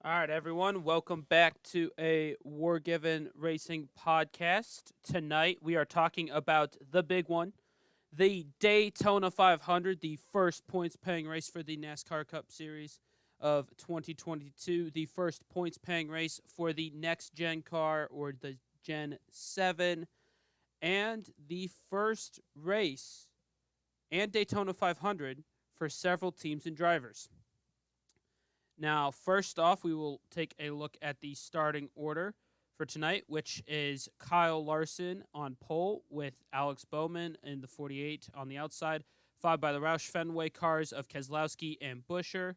All right, everyone. Welcome back to a Wargiven Racing podcast. Tonight, we are talking about the big one, the Daytona 500, the first points paying race for the NASCAR Cup Series of 2022, the first points paying race for the next gen car or the Gen 7, and the first race and Daytona 500 for several teams and drivers. Now, first off, we will take a look at the starting order for tonight, which is Kyle Larson on pole with Alex Bowman in the 48 on the outside, followed by the Roush Fenway cars of Keselowski and Buescher,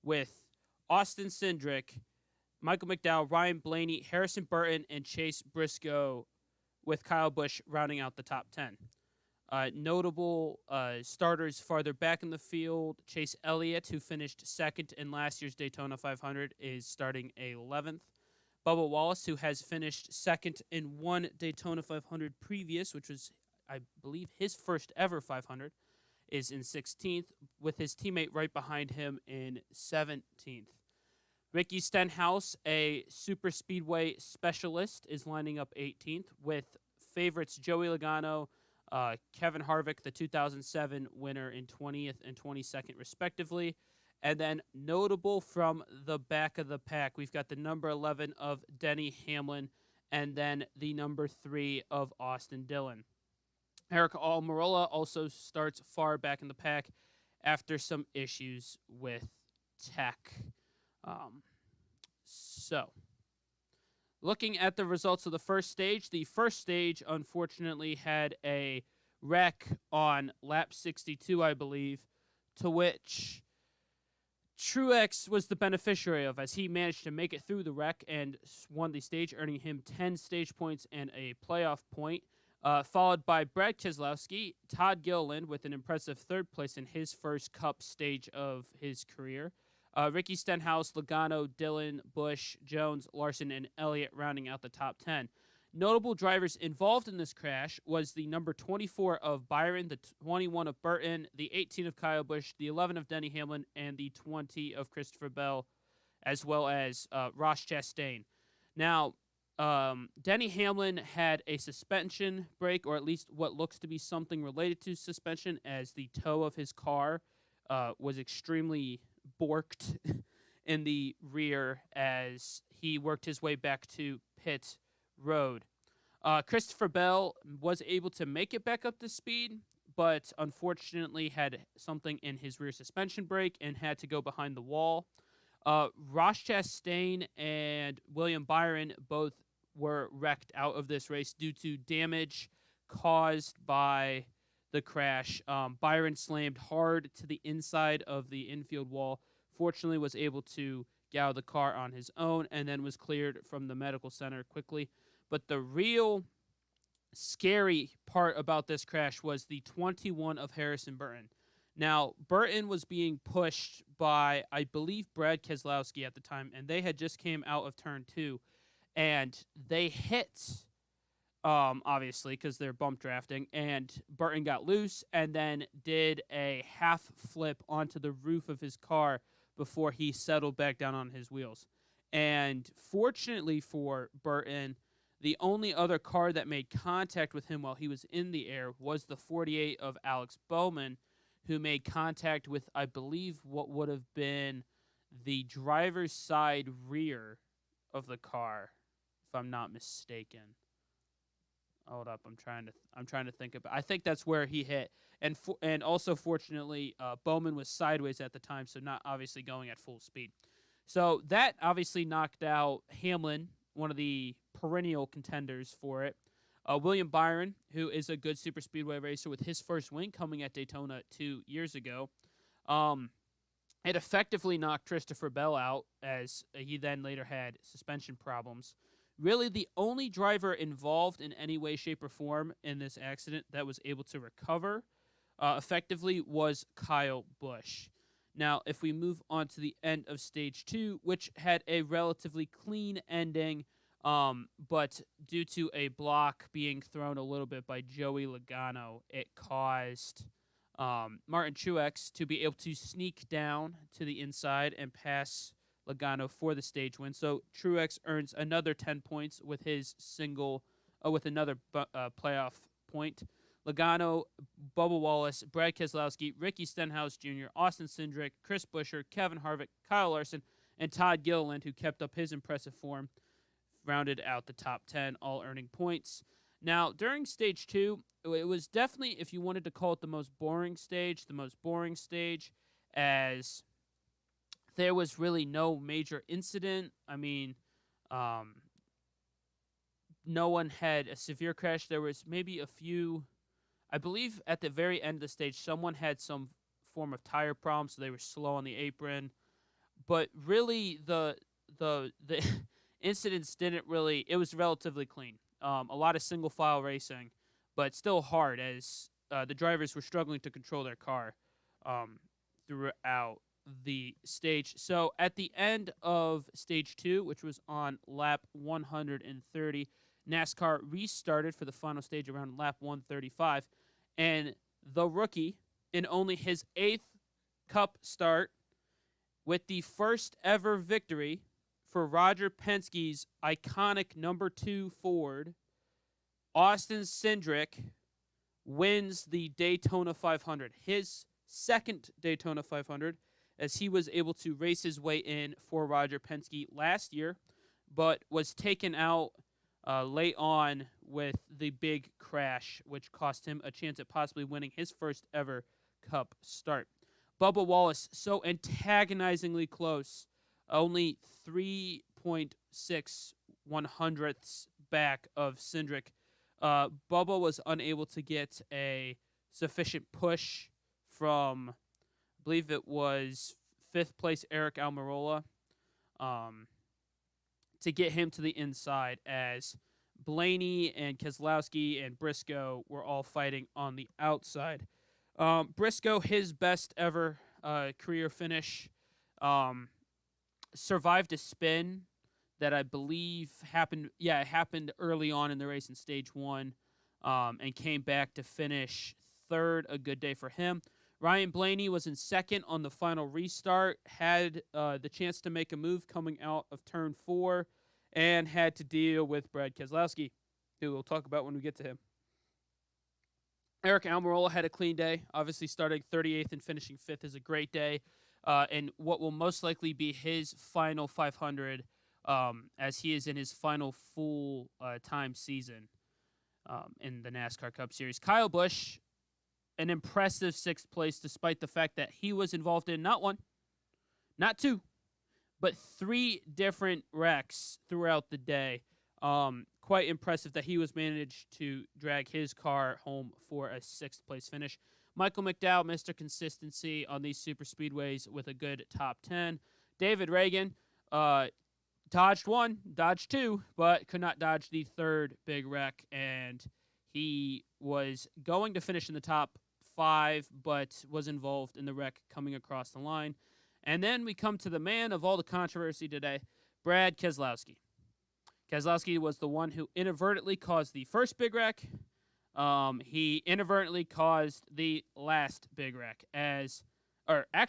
with Austin Cindric, Michael McDowell, Ryan Blaney, Harrison Burton, and Chase Briscoe, with Kyle Busch rounding out the top 10. Notable starters farther back in the field, Chase Elliott, who finished second in last year's Daytona 500, is starting 11th. Bubba Wallace, who has finished second in one Daytona 500 previous, which was, I believe, his first ever 500, is in 16th, with his teammate right behind him in 17th. Ricky Stenhouse, a super speedway specialist, is lining up 18th, with favorites Joey Logano, Kevin Harvick, the 2007 winner, in 20th and 22nd, respectively. And then notable from the back of the pack, we've got the number 11 of Denny Hamlin and then the number 3 of Austin Dillon. Eric Almirola also starts far back in the pack after some issues with tech. Looking at the results of the first stage unfortunately had a wreck on lap 62, I believe, to which Truex was the beneficiary of, as he managed to make it through the wreck and won the stage, earning him 10 stage points and a playoff point, followed by Brad Keselowski, Todd Gilliland with an impressive third place in his first Cup stage of his career, Ricky Stenhouse, Logano, Dillon, Busch, Jones, Larson, and Elliott rounding out the top 10. Notable drivers involved in this crash was the number 24 of Byron, the 21 of Burton, the 18 of Kyle Busch, the 11 of Denny Hamlin, and the 20 of Christopher Bell, as well as Ross Chastain. Now, Denny Hamlin had a suspension break, or at least what looks to be something related to suspension, as the toe of his car was extremely borked in the rear as he worked his way back to pit road. Christopher Bell was able to make it back up to speed, but unfortunately had something in his rear suspension brake and had to go behind the wall. Ross Chastain and William Byron both were wrecked out of this race due to damage caused by the crash. Byron slammed hard to the inside of the infield wall. Fortunately, was able to get out of the car on his own and then was cleared from the medical center quickly. But the real scary part about this crash was the 21 of Harrison Burton. Now, Burton was being pushed by, I believe, Brad Keselowski at the time, and they had just came out of turn 2, and they hit, obviously, because they're bump drafting, and Burton got loose and then did a half flip onto the roof of his car before he settled back down on his wheels. And fortunately for Burton, the only other car that made contact with him while he was in the air was the 48 of Alex Bowman, who made contact with, I believe, what would have been the driver's side rear of the car, if I'm not mistaken. Hold up, I'm trying to think about. I think that's where he hit, and also fortunately, Bowman was sideways at the time, so not obviously going at full speed. So that obviously knocked out Hamlin, one of the perennial contenders for it. William Byron, who is a good super speedway racer with his first win coming at Daytona 2 years ago, it effectively knocked Christopher Bell out, as he then later had suspension problems. Really, the only driver involved in any way, shape, or form in this accident that was able to recover effectively was Kyle Busch. Now, if we move on to the end of Stage 2, which had a relatively clean ending, but due to a block being thrown a little bit by Joey Logano, it caused Martin Truex to be able to sneak down to the inside and pass Logano for the stage win. So Truex earns another 10 points with his with another playoff point. Logano, Bubba Wallace, Brad Keselowski, Ricky Stenhouse Jr., Austin Cindric, Chris Buescher, Kevin Harvick, Kyle Larson, and Todd Gilliland, who kept up his impressive form, rounded out the top 10, all earning points. Now, during stage 2, it was definitely, if you wanted to call it the most boring stage, as there was really no major incident. I mean, no one had a severe crash. There was maybe a few. I believe at the very end of the stage, someone had some form of tire problem, so they were slow on the apron. But really, the incidents didn't really. It was relatively clean. A lot of single file racing, but still hard as the drivers were struggling to control their car throughout the stage. So at the end of stage 2, which was on lap 130, NASCAR restarted for the final stage around lap 135, and the rookie, in only his 8th Cup start, with the first ever victory for Roger Penske's iconic number 2 Ford, Austin Cindric wins the Daytona 500, his second Daytona 500, as he was able to race his way in for Roger Penske last year, but was taken out late on with the big crash, which cost him a chance at possibly winning his first ever Cup start. Bubba Wallace, so antagonizingly close, only 3.6 100ths back of Cindric. Bubba was unable to get a sufficient push from, I believe it was 5th place Eric Almirola, to get him to the inside, as Blaney and Keselowski and Briscoe were all fighting on the outside. Briscoe, his best ever career finish, survived a spin that I believe happened. Yeah, it happened early on in the race in stage 1, and came back to finish 3rd. A good day for him. Ryan Blaney was in 2nd on the final restart, had the chance to make a move coming out of turn 4, and had to deal with Brad Keselowski, who we'll talk about when we get to him. Eric Almirola had a clean day. Obviously, starting 38th and finishing 5th is a great day, and what will most likely be his final 500, as he is in his final full-time season in the NASCAR Cup Series. Kyle Busch, an impressive 6th place, despite the fact that he was involved in not 1, not 2, but 3 different wrecks throughout the day. Quite impressive that he was managed to drag his car home for a 6th place finish. Michael McDowell, Mr. Consistency on these super speedways with a good top 10. David Reagan dodged 1, dodged 2, but could not dodge the 3rd big wreck, and he was going to finish in the top 5, but was involved in the wreck coming across the line. And then we come to the man of all the controversy today, Brad Keselowski. Keselowski was the one who inadvertently caused the first big wreck. He inadvertently caused the last big wreck,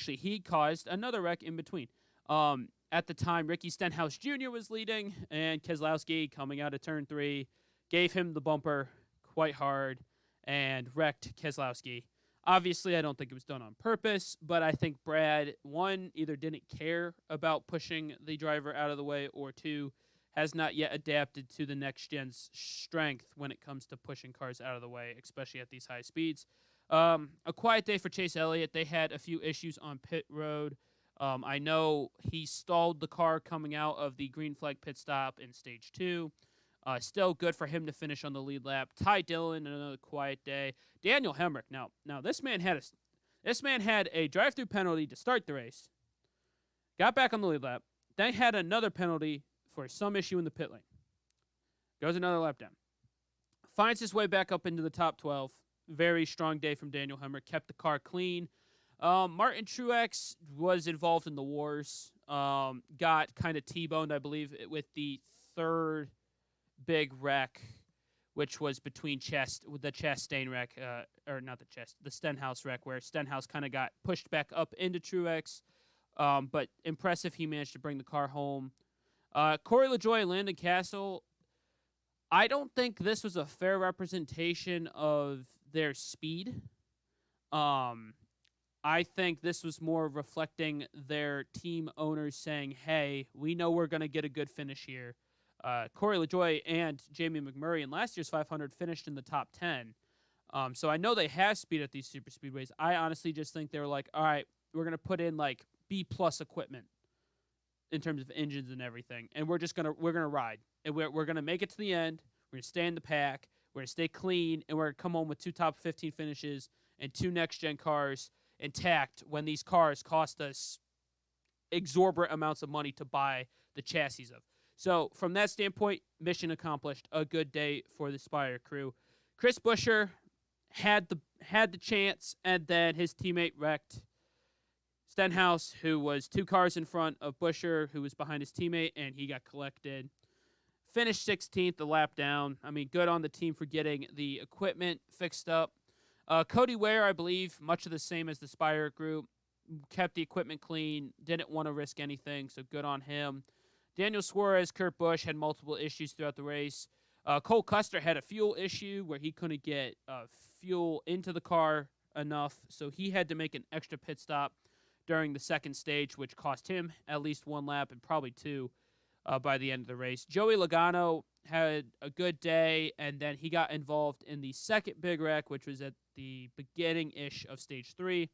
he caused another wreck in between. At the time, Ricky Stenhouse Jr. was leading, and Keselowski, coming out of turn 3, gave him the bumper quite hard and wrecked Keselowski. Obviously, I don't think it was done on purpose, but I think Brad, 1, either didn't care about pushing the driver out of the way, or 2, has not yet adapted to the next gen's strength when it comes to pushing cars out of the way, especially at these high speeds. A quiet day for Chase Elliott. They had a few issues on pit road. I know he stalled the car coming out of the green flag pit stop in stage 2. Still good for him to finish on the lead lap. Ty Dillon, another quiet day. Daniel Hemrick. Now this man had a drive-through penalty to start the race. Got back on the lead lap. Then had another penalty for some issue in the pit lane. Goes another lap down. Finds his way back up into the top 12. Very strong day from Daniel Hemrick. Kept the car clean. Martin Truex was involved in the wars. Got kind of T-boned, I believe, with the 3rd big wreck, which was between the Chastain wreck, the Stenhouse wreck, where Stenhouse kind of got pushed back up into Truex. But impressive he managed to bring the car home. Corey LaJoie and Landon Castle, I don't think this was a fair representation of their speed. Um, I think this was more reflecting their team owners saying, hey, we know we're going to get a good finish here. Corey LaJoie and Jamie McMurray in last year's 500 finished in the top 10. So I know they have speed at these super speedways. I honestly just think they were like, all right, we're going to put in like B+ equipment in terms of engines and everything. And we're going to ride. And we're going to make it to the end. We're going to stay in the pack. We're going to stay clean. And we're going to come home with 2 top 15 finishes and 2 next-gen cars intact when these cars cost us exorbitant amounts of money to buy the chassis of. So from that standpoint, mission accomplished. A good day for the Spire crew. Chris Buescher had the chance, and then his teammate wrecked. Stenhouse, who was 2 cars in front of Buescher, who was behind his teammate, and he got collected. Finished 16th, a lap down. I mean, good on the team for getting the equipment fixed up. Cody Ware, I believe, much of the same as the Spire group, kept the equipment clean, didn't want to risk anything, so good on him. Daniel Suarez, Kurt Busch had multiple issues throughout the race. Cole Custer had a fuel issue where he couldn't get fuel into the car enough, so he had to make an extra pit stop during the second stage, which cost him at least 1 lap and probably 2 by the end of the race. Joey Logano had a good day, and then he got involved in the second big wreck, which was at the beginning-ish of stage 3.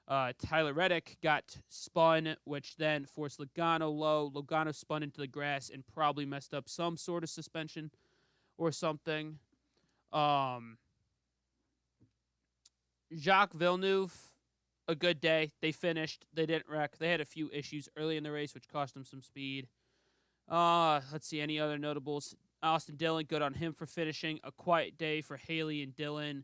Tyler Reddick got spun, which then forced Logano low. Logano spun into the grass and probably messed up some sort of suspension or something. Jacques Villeneuve, a good day. They finished. They didn't wreck. They had a few issues early in the race, which cost them some speed. Let's see, any other notables? Austin Dillon, good on him for finishing. A quiet day for Haley and Dillon.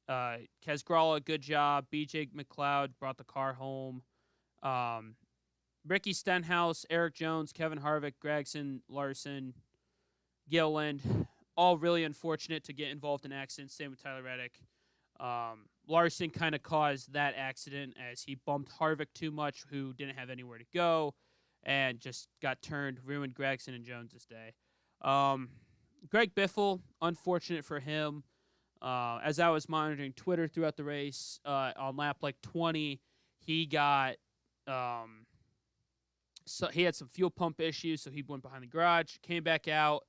Kazgrala, good job. BJ McLeod brought the car home. Ricky Stenhouse, Eric Jones, Kevin Harvick, Gregson, Larson, Gilliland, all really unfortunate to get involved in accidents. Same with Tyler Reddick. Larson kind of caused that accident as he bumped Harvick too much, who didn't have anywhere to go, and just got turned, ruined Gregson and Jones this day. Greg Biffle, unfortunate for him. As I was monitoring Twitter throughout the race, on lap like 20, he got so he had some fuel pump issues, so he went behind the garage, came back out,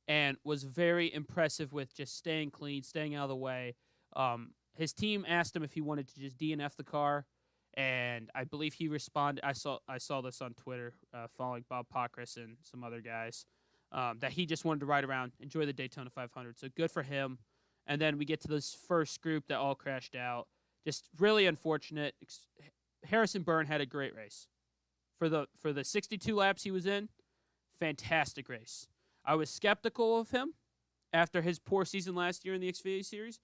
and was very impressive with just staying clean, staying out of the way. His team asked him if he wanted to just DNF the car, and I believe he responded. I saw this on Twitter, following Bob Pockrass and some other guys, that he just wanted to ride around, enjoy the Daytona 500. So good for him. And then we get to this first group that all crashed out. Just really unfortunate. Harrison Byrne had a great race. For the 62 laps he was in, fantastic race. I was skeptical of him after his poor season last year in the Xfinity Series,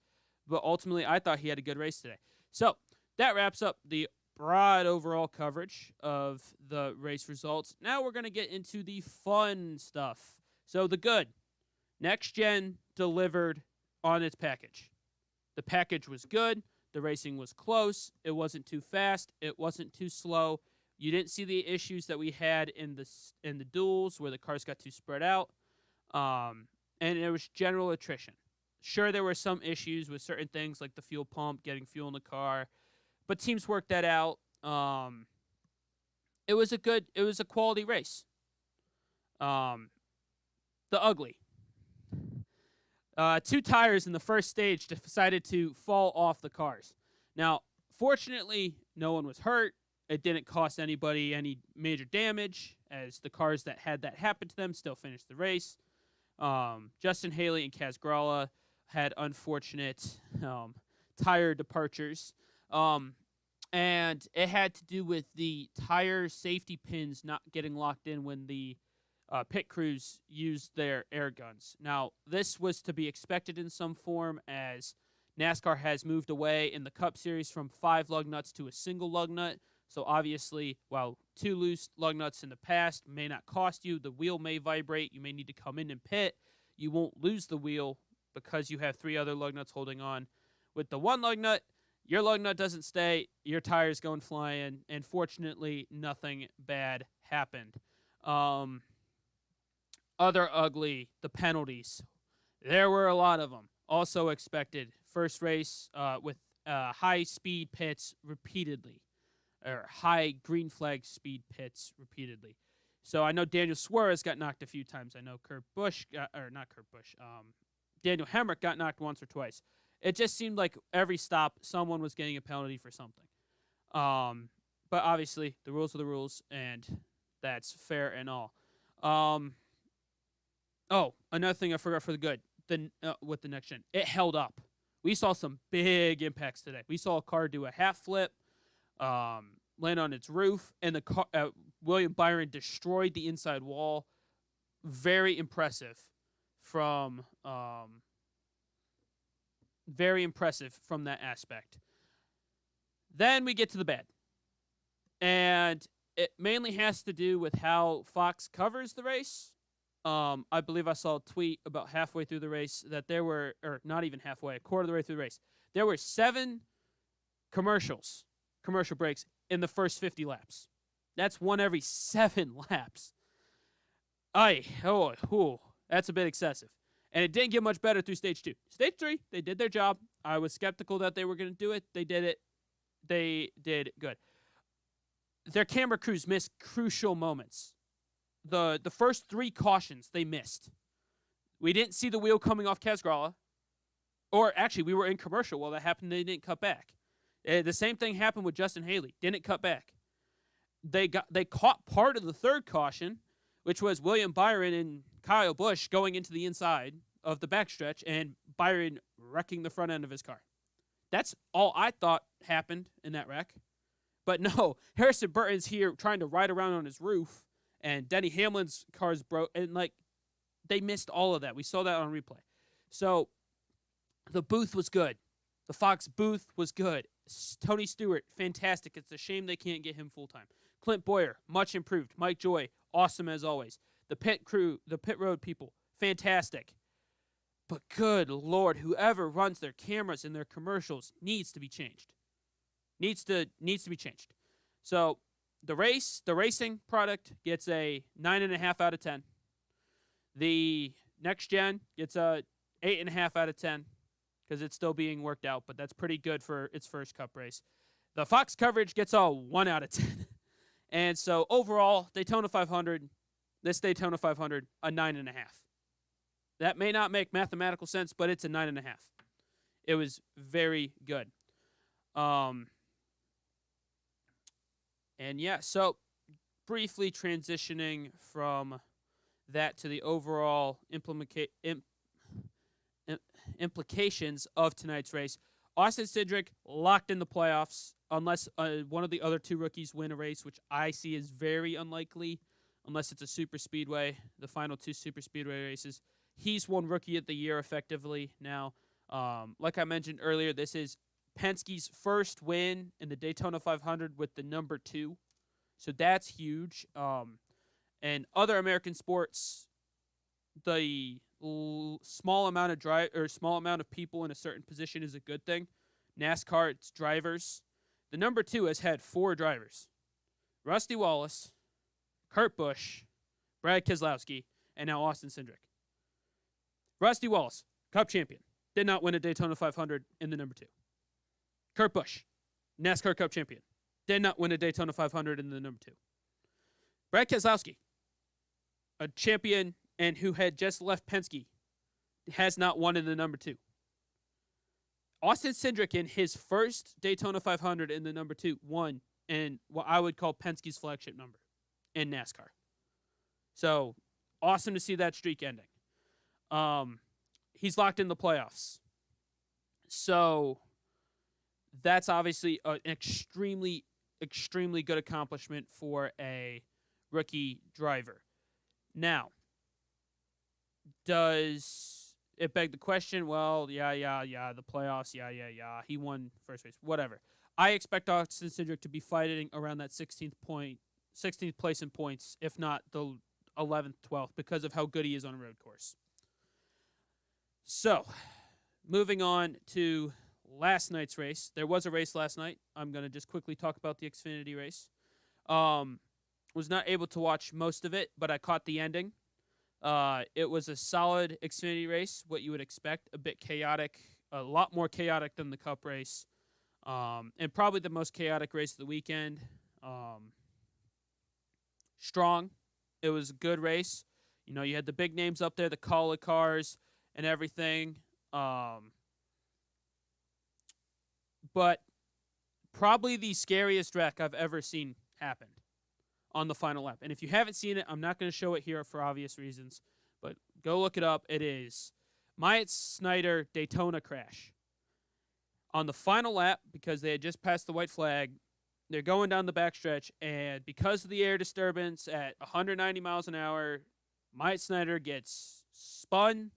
but ultimately I thought he had a good race today. So that wraps up the broad overall coverage of the race results. Now we're going to get into the fun stuff. So the good. Next Gen delivered on its package. The package was good. The racing was close. It wasn't too fast. It wasn't too slow. You didn't see the issues that we had in the duels where the cars got too spread out. And there was general attrition. Sure, there were some issues with certain things like the fuel pump, getting fuel in the car, but teams worked that out. It was a quality race. The ugly. 2 tires in the first stage decided to fall off the cars. Now, fortunately, no one was hurt. It didn't cost anybody any major damage, as the cars that had that happen to them still finished the race. Justin Haley and Kaz Gralla had unfortunate tire departures. And it had to do with the tire safety pins not getting locked in when the pit crews used their air guns. Now, this was to be expected in some form, as NASCAR has moved away in the Cup Series from 5 lug nuts to a single lug nut. So obviously, while 2 loose lug nuts in the past may not cost you, the wheel may vibrate, you may need to come in and pit, you won't lose the wheel because you have 3 other lug nuts holding on. With the 1 lug nut, Your lug nut doesn't stay, your tire's going flying, and fortunately, nothing bad happened. Um, Other ugly, the penalties. There were a lot of them. Also expected. First race with high speed pits repeatedly, or high green flag speed pits repeatedly. So I know Daniel Suarez got knocked a few times. I know Kurt Busch got, or not Kurt Busch, Daniel Hemrick got knocked once or twice. It just seemed like every stop, someone was getting a penalty for something. But obviously, the rules are the rules, and that's fair and all. Oh, another thing I forgot for the good. With the next gen, it held up. We saw some big impacts today. We saw a car do a half flip, land on its roof, and the car, William Byron destroyed the inside wall. Very impressive from that aspect. Then we get to the bad, and it mainly has to do with how Fox covers the race. I believe I saw a tweet about halfway through the race that there were, or not even halfway, a quarter of the way through the race, there were 7 commercial breaks in the first 50 laps. That's one every 7 laps. That's a bit excessive. And it didn't get much better through stage 2. Stage 3, they did their job. I was skeptical that they were going to do it. They did it. They did good. Their camera crews missed crucial moments. The first 3 cautions they missed. We didn't see the wheel coming off Kasgrala. Or actually, we were in commercial while that happened. They didn't cut back. The same thing happened with Justin Haley. Didn't cut back. They caught part of the 3rd caution, which was William Byron and Kyle Busch going into the inside of the backstretch and Byron wrecking the front end of his car. That's all I thought happened in that wreck. But no, Harrison Burton's here trying to ride around on his roof, and Denny Hamlin's car's broke, and they missed all of that. We saw that on replay. So the booth was good. The Fox booth was good. Tony Stewart, fantastic. It's a shame they can't get him full-time. Clint Boyer, much improved. Mike Joy, awesome as always. The pit crew, the pit road people, fantastic. But good Lord, whoever runs their cameras and their commercials needs to be changed. Needs to be changed. So the racing product gets a 9.5 out of 10. The next gen gets a 8.5 out of 10 because it's still being worked out, but that's pretty good for its first Cup race. The Fox coverage gets a 1 out of 10. And so overall, Daytona 500, a 9.5. That may not make mathematical sense, but it's a 9.5. It was very good. And yeah, so briefly transitioning from that to the overall implications of tonight's race. Austin Cindric locked in the playoffs unless one of the other 2 rookies win a race, which I see is very unlikely unless it's a super speedway, the final 2 super speedway races. He's won Rookie of the Year effectively now. Like I mentioned earlier, this is Penske's first win in the Daytona 500 with the number 2. So that's huge. And other American sports, the small amount of people in a certain position is a good thing. NASCAR, it's drivers. The number 2 has had 4 drivers. Rusty Wallace, Kurt Busch, Brad Keselowski, and now Austin Cindric. Rusty Wallace, Cup champion, did not win a Daytona 500 in the number 2. Kurt Busch, NASCAR Cup champion, did not win a Daytona 500 in the number 2. Brad Keselowski, a champion and who had just left Penske, has not won in the number 2. Austin Cindric in his first Daytona 500 in the number 2 won in what I would call Penske's flagship number in NASCAR. So awesome to see that streak ending. He's locked in the playoffs. So that's obviously an extremely, extremely good accomplishment for a rookie driver. Now, does it beg the question? Well, the playoffs, he won first race, whatever. I expect Austin Cindric to be fighting around that 16th place in points, if not the 11th, 12th, because of how good he is on a road course. So, moving on to last night's race. There was a race last night. I'm going to just quickly talk about the Xfinity race. Was not able to watch most of it, but I caught the ending. It was a solid Xfinity race, what you would expect, a bit chaotic, a lot more chaotic than the Cup race, and probably the most chaotic race of the weekend. Strong. It was a good race. You know, you had the big names up there, the Kala cars and everything. But probably the scariest wreck I've ever seen happened on the final lap. And if you haven't seen it, I'm not going to show it here for obvious reasons, but go look it up. It is Myatt Snider Daytona crash. On the final lap, because they had just passed the white flag, they're going down the backstretch, and because of the air disturbance at 190 miles an hour, Myatt Snider gets spun,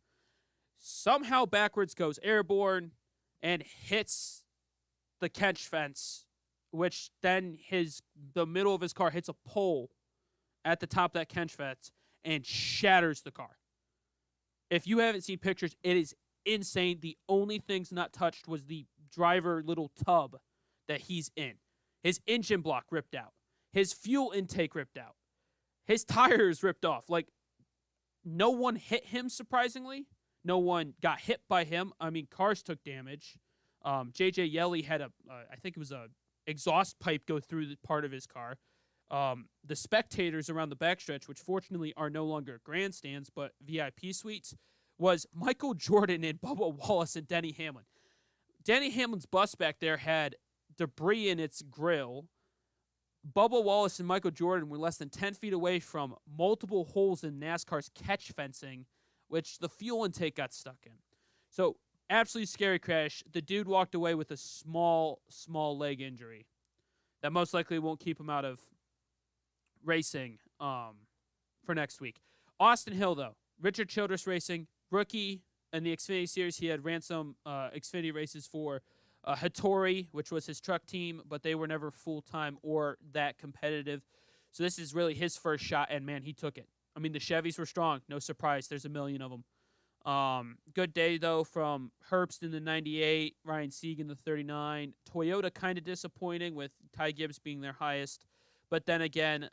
somehow backwards, goes airborne, and hits the catch fence, which then the middle of his car hits a pole at the top of that catch fence and shatters the car. If you haven't seen pictures, it is insane. The only things not touched was the driver little tub that he's in. His engine block ripped out. His fuel intake ripped out. His tires ripped off. Like, no one hit him, surprisingly. No one got hit by him. I mean, cars took damage. J.J. Yelly had I think it was a exhaust pipe go through the part of his car. The spectators around the backstretch, which fortunately are no longer grandstands but VIP suites, was Michael Jordan and Bubba Wallace and Denny Hamlin. Denny Hamlin's bus back there had debris in its grill. Bubba Wallace and Michael Jordan were less than 10 feet away from multiple holes in NASCAR's catch fencing, which the fuel intake got stuck in. So, absolutely scary crash. The dude walked away with a small leg injury that most likely won't keep him out of racing for next week. Austin Hill, though. Richard Childress Racing, rookie in the Xfinity Series. He had ran some Xfinity races for Hattori, which was his truck team, but they were never full-time or that competitive. So this is really his first shot, and, man, he took it. I mean, the Chevys were strong. No surprise. There's a million of them. Good day, though, from Herbst in the 98, Ryan Sieg in the 39. Toyota kind of disappointing with Ty Gibbs being their highest. But then again,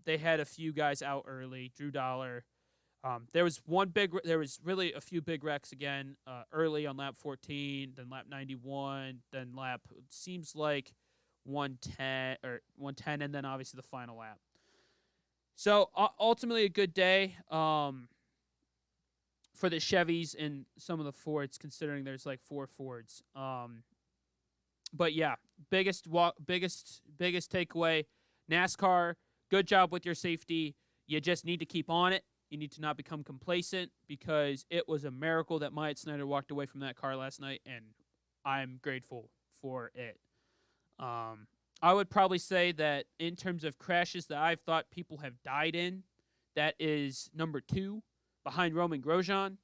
they had a few guys out early. Drew Dollar. There was really a few big wrecks again early on lap 14, then lap 91, then lap seems like 110, and then obviously the final lap. So ultimately a good day for the Chevys and some of the Fords, considering there's like 4 Fords. But yeah, biggest takeaway, NASCAR, good job with your safety. You just need to keep on it. You need to not become complacent, because it was a miracle that Myatt Snider walked away from that car last night, and I'm grateful for it. I would probably say that in terms of crashes that I've thought people have died in, that is number 2, behind Roman Grosjean.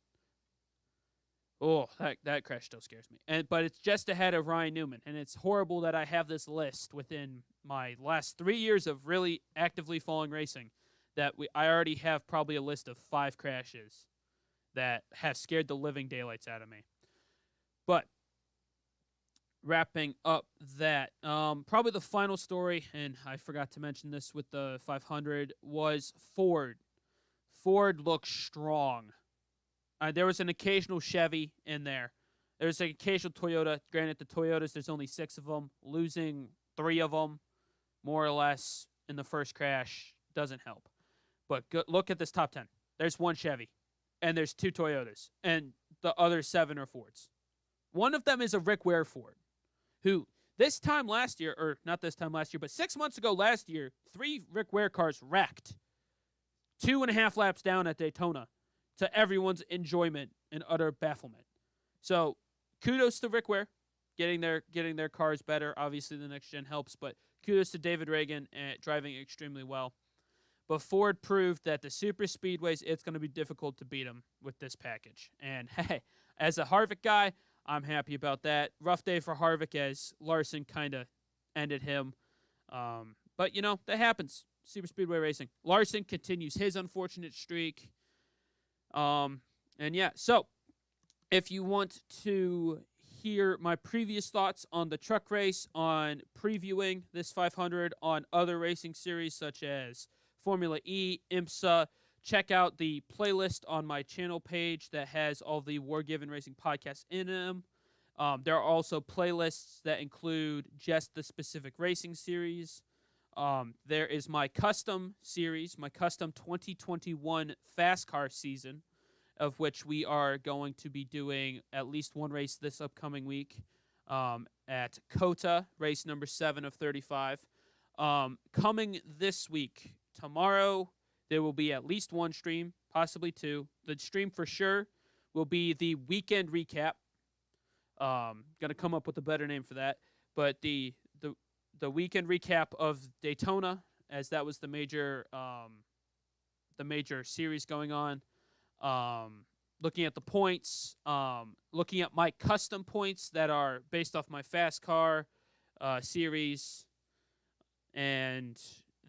Oh, that crash still scares me. But it's just ahead of Ryan Newman, and it's horrible that I have this list within my last 3 years of really actively following racing, that I already have probably a list of 5 crashes that have scared the living daylights out of me. But wrapping up that, probably the final story, and I forgot to mention this with the 500, was Ford. Ford looks strong. There was an occasional Chevy in there. There was an occasional Toyota. Granted, the Toyotas, there's only 6 of them. Losing 3 of them, more or less, in the first crash doesn't help. But look at this top 10. There's 1 Chevy, and there's 2 Toyotas, and the other 7 are Fords. One of them is a Rick Ware Ford, who this time last year, or not this time last year, but 6 months ago last year, 3 Rick Ware cars wrecked 2.5 laps down at Daytona, to everyone's enjoyment and utter bafflement. So kudos to Rick Ware, getting their cars better. Obviously, the next gen helps, but kudos to David Reagan at driving extremely well. But Ford proved that the super speedways, it's going to be difficult to beat them with this package. And hey, as a Harvick guy, I'm happy about that. Rough day for Harvick as Larson kind of ended him. But, you know, that happens. Super speedway racing. Larson continues his unfortunate streak. And yeah, so if you want to hear my previous thoughts on the truck race, on previewing this 500, on other racing series such as Formula E, IMSA, check out the playlist on my channel page that has all the Wargiven Racing podcasts in them. There are also playlists that include just the specific racing series. There is my custom series, my custom 2021 Fast Car season, of which we are going to be doing at least one race this upcoming week at COTA, race number 7 of 35. Coming this week, tomorrow, there will be at least one stream, possibly two. The stream for sure will be the weekend recap. Gonna come up with a better name for that. But the weekend recap of Daytona, as that was the major series going on. Looking at the points, looking at my custom points that are based off my fast car series, and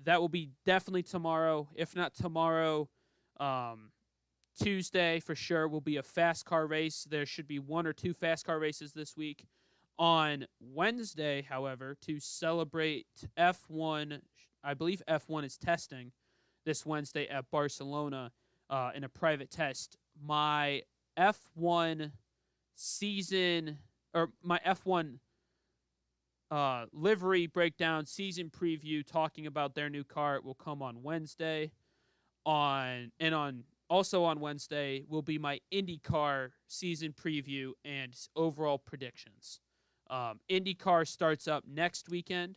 that will be definitely tomorrow. If not tomorrow, Tuesday for sure will be a fast car race. There should be 1 or 2 fast car races this week. On Wednesday, however, to celebrate F1, I believe F1 is testing this Wednesday at Barcelona in a private test. My F1 season, or my F1 livery breakdown season preview talking about their new car will come on Wednesday. Also on Wednesday will be my IndyCar season preview and overall predictions. IndyCar starts up next weekend.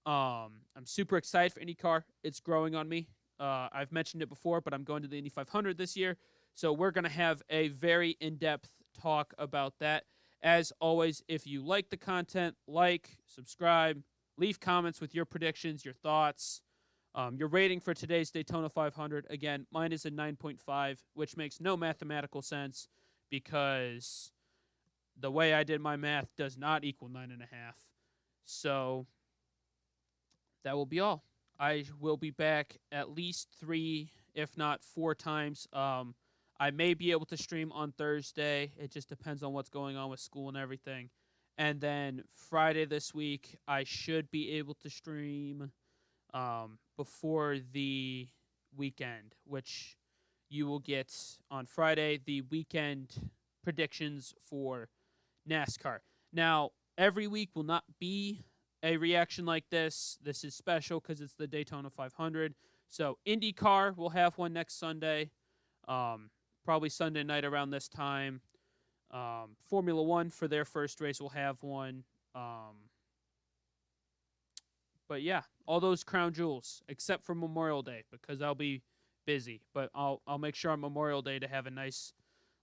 I'm super excited for IndyCar. It's growing on me. I've mentioned it before, but I'm going to the Indy 500 this year. So we're going to have a very in-depth talk about that. As always, if you like the content, like, subscribe, leave comments with your predictions, your thoughts. Your rating for today's Daytona 500, again, mine is a 9.5, which makes no mathematical sense because the way I did my math does not equal 9.5. So that will be all. I will be back at least 3, if not 4 times. I may be able to stream on Thursday. It just depends on what's going on with school and everything. And then Friday this week, I should be able to stream before the weekend, which you will get on Friday, the weekend predictions for NASCAR. Now, every week will not be a reaction like this. This is special because it's the Daytona 500. So IndyCar will have one next Sunday, probably Sunday night around this time. Formula One for their first race will have one. But yeah, all those crown jewels except for Memorial Day because I'll be busy. But I'll make sure on Memorial Day to have a nice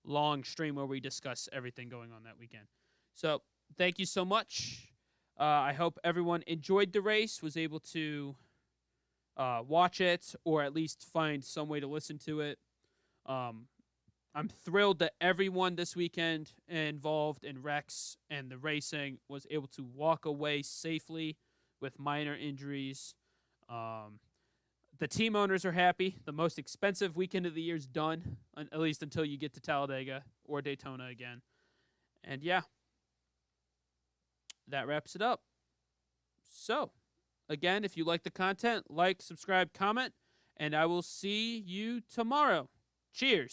long stream where we discuss everything going on that weekend. So thank you so much. I hope everyone enjoyed the race, was able to watch it, or at least find some way to listen to it. I'm thrilled that everyone this weekend involved in wrecks and the racing was able to walk away safely with minor injuries. The team owners are happy. The most expensive weekend of the year is done, at least until you get to Talladega or Daytona again. And yeah, that wraps it up. So, again, if you like the content, like, subscribe, comment, and I will see you tomorrow. Cheers.